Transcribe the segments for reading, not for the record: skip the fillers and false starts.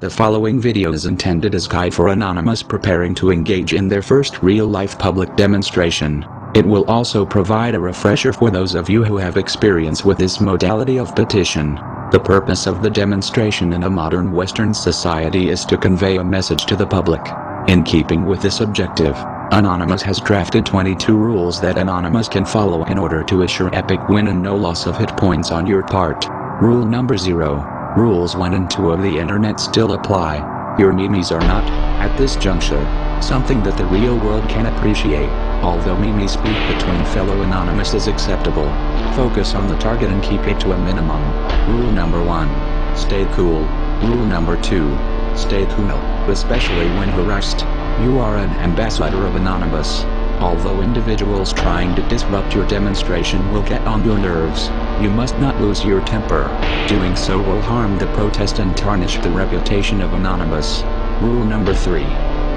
The following video is intended as guide for Anonymous preparing to engage in their first real-life public demonstration. It will also provide a refresher for those of you who have experience with this modality of petition. The purpose of the demonstration in a modern Western society is to convey a message to the public. In keeping with this objective, Anonymous has drafted 22 rules that Anonymous can follow in order to assure epic win and no loss of hit points on your part. Rule number 0. Rules 1 and 2 of the internet still apply. Your memes are not, at this juncture, something that the real world can appreciate. Although memes speak between fellow Anonymous is acceptable, focus on the target and keep it to a minimum. Rule number 1. Stay cool. Rule number 2. Stay cool, especially when harassed. You are an ambassador of Anonymous. Although individuals trying to disrupt your demonstration will get on your nerves, you must not lose your temper. Doing so will harm the protest and tarnish the reputation of Anonymous. Rule number 3.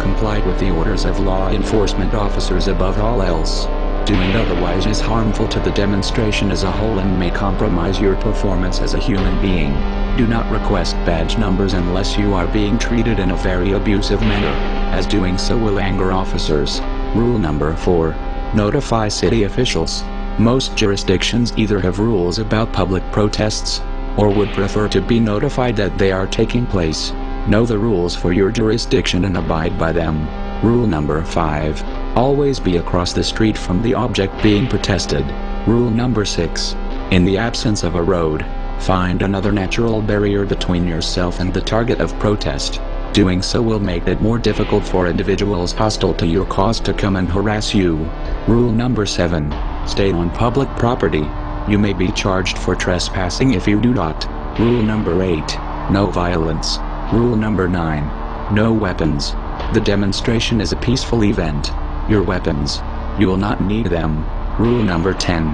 Comply with the orders of law enforcement officers above all else. Doing otherwise is harmful to the demonstration as a whole and may compromise your performance as a human being. Do not request badge numbers unless you are being treated in a very abusive manner, as doing so will anger officers. Rule number 4. Notify city officials. Most jurisdictions either have rules about public protests, or would prefer to be notified that they are taking place. Know the rules for your jurisdiction and abide by them. Rule number 5. Always be across the street from the object being protested. Rule number 6. In the absence of a road, find another natural barrier between yourself and the target of protest. Doing so will make it more difficult for individuals hostile to your cause to come and harass you. Rule number 7. Stay on public property. You may be charged for trespassing if you do not. Rule number 8. No violence. Rule number 9. No weapons. The demonstration is a peaceful event. Your weapons, you will not need them. Rule number 10.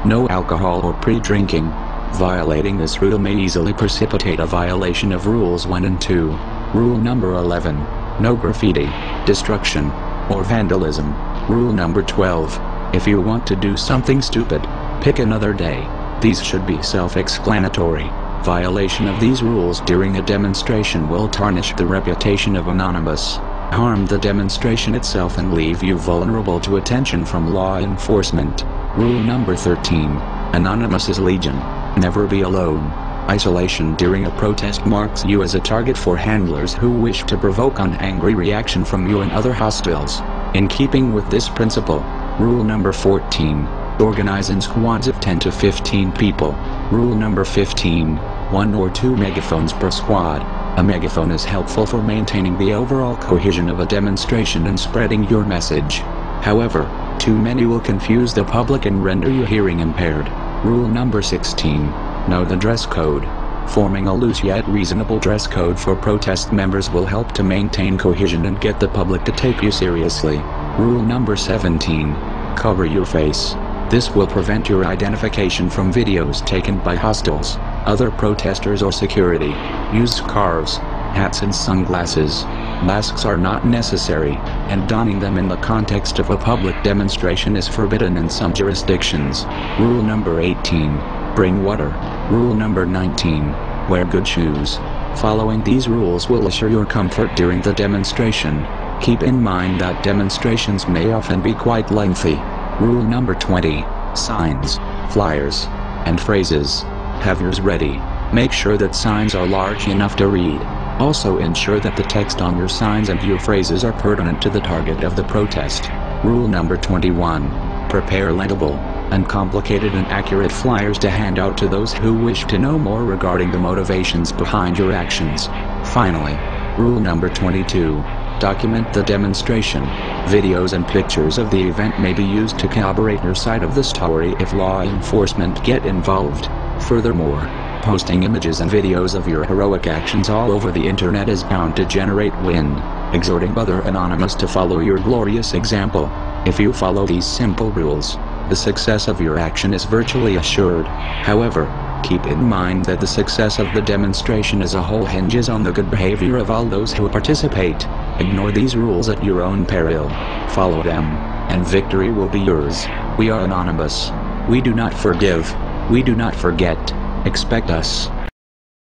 No alcohol or pre-drinking. Violating this rule may easily precipitate a violation of rules 1 and 2. Rule number 11. No graffiti, destruction, or vandalism. Rule number 12. If you want to do something stupid, pick another day. These should be self-explanatory. Violation of these rules during a demonstration will tarnish the reputation of Anonymous, harm the demonstration itself and leave you vulnerable to attention from law enforcement. Rule number 13. Anonymous is legion. Never be alone. Isolation during a protest marks you as a target for handlers who wish to provoke an angry reaction from you and other hostiles. In keeping with this principle, rule number 14. Organize in squads of 10 to 15 people. Rule number 15. 1 or 2 megaphones per squad. A megaphone is helpful for maintaining the overall cohesion of a demonstration and spreading your message. However, too many will confuse the public and render you hearing impaired. Rule number 16. Know the dress code. Forming a loose yet reasonable dress code for protest members will help to maintain cohesion and get the public to take you seriously. Rule number 17. Cover your face. This will prevent your identification from videos taken by hostiles, other protesters or security. Use scarves, hats and sunglasses. Masks are not necessary, and donning them in the context of a public demonstration is forbidden in some jurisdictions. Rule number 18. Bring water. Rule number 19. Wear good shoes. Following these rules will assure your comfort during the demonstration. Keep in mind that demonstrations may often be quite lengthy. Rule number 20. Signs, flyers, and phrases. Have yours ready. Make sure that signs are large enough to read. Also ensure that the text on your signs and your phrases are pertinent to the target of the protest. Rule number 21. Prepare legible, uncomplicated and accurate flyers to hand out to those who wish to know more regarding the motivations behind your actions. Finally, rule number 22. Document the demonstration. Videos and pictures of the event may be used to corroborate your side of the story if law enforcement get involved. Furthermore, posting images and videos of your heroic actions all over the internet is bound to generate wind, exhorting other Anonymous to follow your glorious example. If you follow these simple rules, the success of your action is virtually assured. However, keep in mind that the success of the demonstration as a whole hinges on the good behavior of all those who participate. Ignore these rules at your own peril. Follow them, and victory will be yours. We are Anonymous. We do not forgive. We do not forget. Expect us.